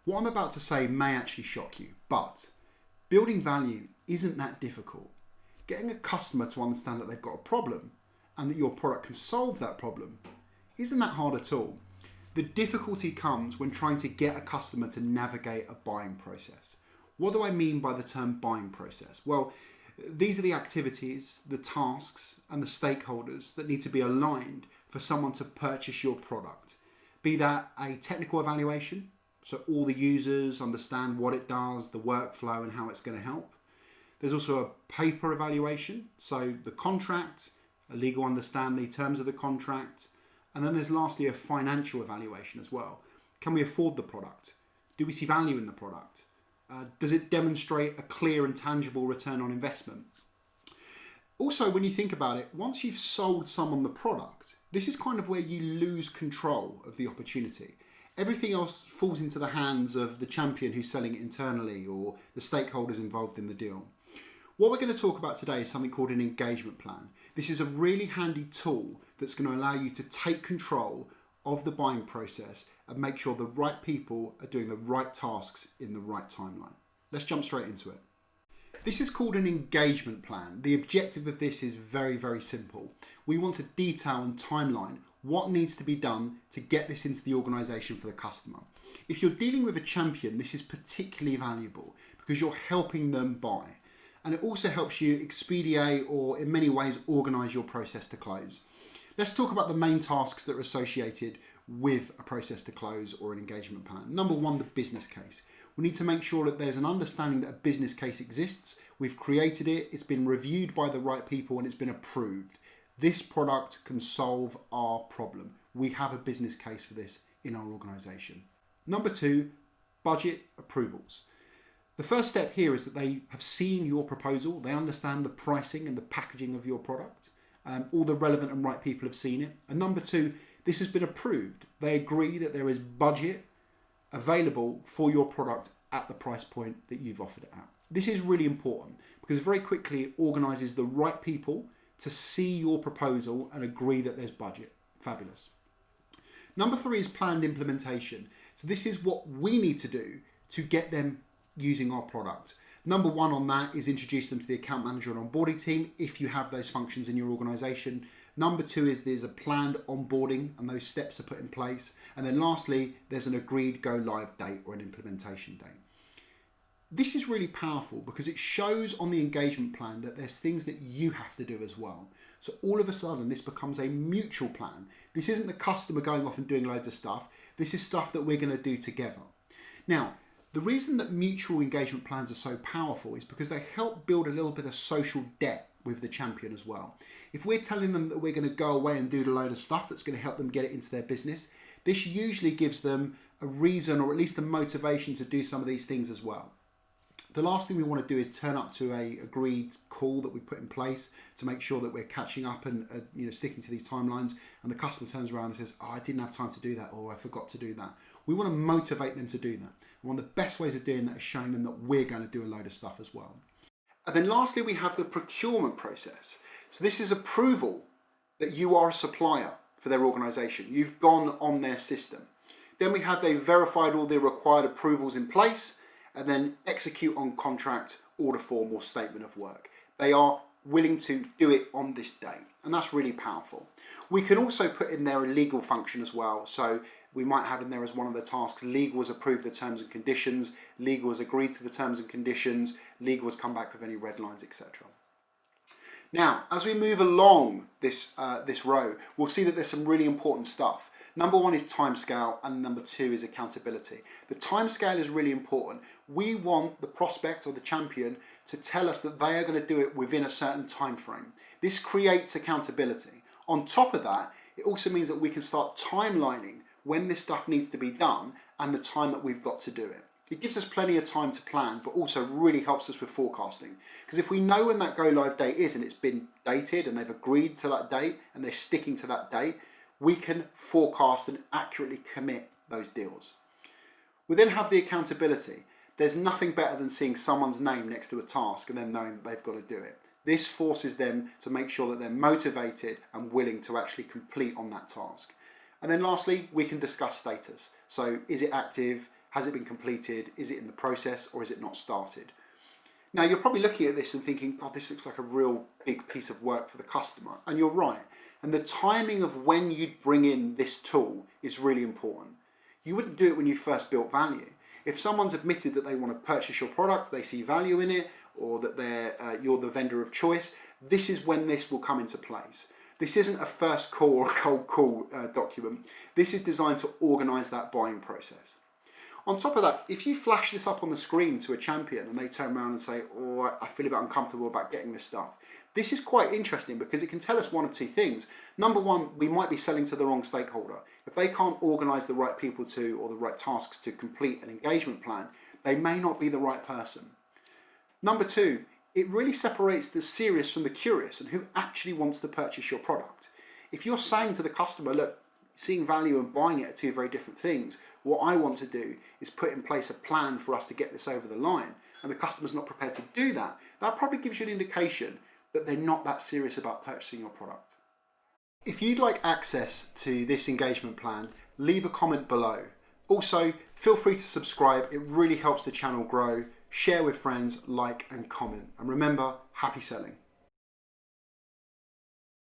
What I'm about to say may actually shock you, but building value isn't that difficult. Getting a customer to understand that they've got a problem and that your product can solve that problem isn't that hard at all. The difficulty comes when trying to get a customer to navigate a buying process. What do I mean by the term buying process? Well, these are the activities, the tasks, and the stakeholders that need to be aligned for someone to purchase your product. Be that a technical evaluation, so all the users understand what it does, the workflow, and how it's going to help. There's also a paper evaluation, so the contract, a legal understand the terms of the contract, and then there's lastly a financial evaluation as well. Can we afford the product? Do we see value in the product? Does it demonstrate a clear and tangible return on investment? Also, when you think about it, once you've sold someone the product, this is kind of where you lose control of the opportunity. Everything else falls into the hands of the champion who's selling it internally or the stakeholders involved in the deal. What we're going to talk about today is something called an engagement plan. This is a really handy tool that's going to allow you to take control of the buying process and make sure the right people are doing the right tasks in the right timeline. Let's jump straight into it. This is called an engagement plan. The objective of this is very, very simple. We want to detail and timeline what needs to be done to get this into the organisation for the customer. If you're dealing with a champion, this is particularly valuable because you're helping them buy. And it also helps you expedite or in many ways organise your process to close. Let's talk about the main tasks that are associated with a process to close or an engagement plan. Number one, the business case. We need to make sure that there's an understanding that a business case exists. We've created it, it's been reviewed by the right people and it's been approved. This product can solve our problem. We have a business case for this in our organisation. Number two, budget approvals. The first step here is that they have seen your proposal, they understand the pricing and the packaging of your product. All the relevant and right people have seen it. And number two, this has been approved. They agree that there is budget available for your product at the price point that you've offered it at. This is really important because very quickly it organises the right people to see your proposal and agree that there's budget. Fabulous. Number three is planned implementation. So this is what we need to do to get them using our product. Number one on that is introduce them to the account manager and onboarding team if you have those functions in your organisation. Number two is there's a planned onboarding and those steps are put in place. And then lastly, there's an agreed go live date or an implementation date. This is really powerful because it shows on the engagement plan that there's things that you have to do as well. So all of a sudden this becomes a mutual plan. This isn't the customer going off and doing loads of stuff. This is stuff that we're going to do together. Now, the reason that mutual engagement plans are so powerful is because they help build a little bit of social debt with the champion as well. If we're telling them that we're going to go away and do a load of stuff that's going to help them get it into their business, this usually gives them a reason or at least a motivation to do some of these things as well. The last thing we want to do is turn up to a agreed call that we've put in place to make sure that we're catching up and sticking to these timelines, and the customer turns around and says, oh, I didn't have time to do that, or I forgot to do that. We want to motivate them to do that. And one of the best ways of doing that is showing them that we're going to do a load of stuff as well. And then lastly, we have the procurement process. So this is approval that you are a supplier for their organisation. You've gone on their system. Then we have they've verified all the required approvals in place and then execute on contract, order form or statement of work. They are willing to do it on this day, and that's really powerful. We can also put in there a legal function as well. So we might have in there as one of the tasks, legal has approved the terms and conditions, legal has agreed to the terms and conditions, legal has come back with any red lines, etc. Now, as we move along this row, we'll see that there's some really important stuff. Number one is timescale, and number two is accountability. The timescale is really important. We want the prospect or the champion to tell us that they are going to do it within a certain time frame. This creates accountability. On top of that, it also means that we can start timelining when this stuff needs to be done and the time that we've got to do it. It gives us plenty of time to plan, but also really helps us with forecasting. Because if we know when that go live date is and it's been dated and they've agreed to that date and they're sticking to that date, we can forecast and accurately commit those deals. We then have the accountability. There's nothing better than seeing someone's name next to a task and then knowing that they've got to do it. This forces them to make sure that they're motivated and willing to actually complete on that task. And then lastly, we can discuss status. So is it active? Has it been completed? Is it in the process, or is it not started? Now, you're probably looking at this and thinking, God, this looks like a real big piece of work for the customer. And you're right. And the timing of when you'd bring in this tool is really important. You wouldn't do it when you first built value. If someone's admitted that they want to purchase your product, they see value in it, or that you're the vendor of choice, this is when this will come into place. This isn't a first call or cold call document. This is designed to organise that buying process. On top of that, if you flash this up on the screen to a champion and they turn around and say, oh, I feel a bit uncomfortable about getting this stuff, this is quite interesting because it can tell us one of two things. Number one, we might be selling to the wrong stakeholder. If they can't organise the right people to, or the right tasks to complete an engagement plan, they may not be the right person. Number two, it really separates the serious from the curious and who actually wants to purchase your product. If you're saying to the customer, look, seeing value and buying it are two very different things. What I want to do is put in place a plan for us to get this over the line, and the customer's not prepared to do that, that probably gives you an indication that they're not that serious about purchasing your product. If you'd like access to this engagement plan, leave a comment below. Also, feel free to subscribe. It really helps the channel grow. Share with friends, like and comment. And remember, happy selling.